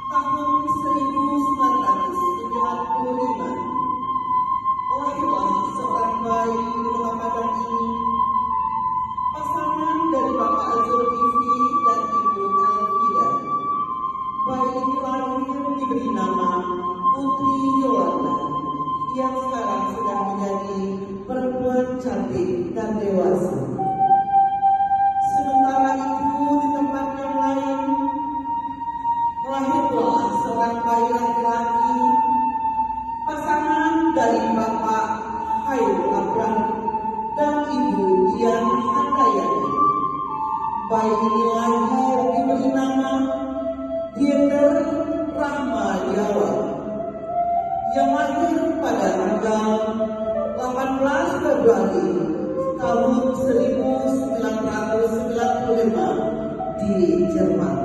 tahun 1995, lahirlah seorang bayi di Kota Padang ini, pasangan dari Bapak Zulkifli dan Ibu Elvida. Bayi ini lahir diberi nama Putri Yolanda, yang sekarang sedang menjadi perempuan cantik dan dewasa. Sementara itu, di tempat yang lain, lahirlah seorang bayi laki-laki, pasangan dari Bapak Hairul Abram dan Ibu Dian Handayani. Bayi ini lahir diberi nama Diender Rahmayawati, yang lahir pada tanggal 18 Februari tahun 1995 di Jerman.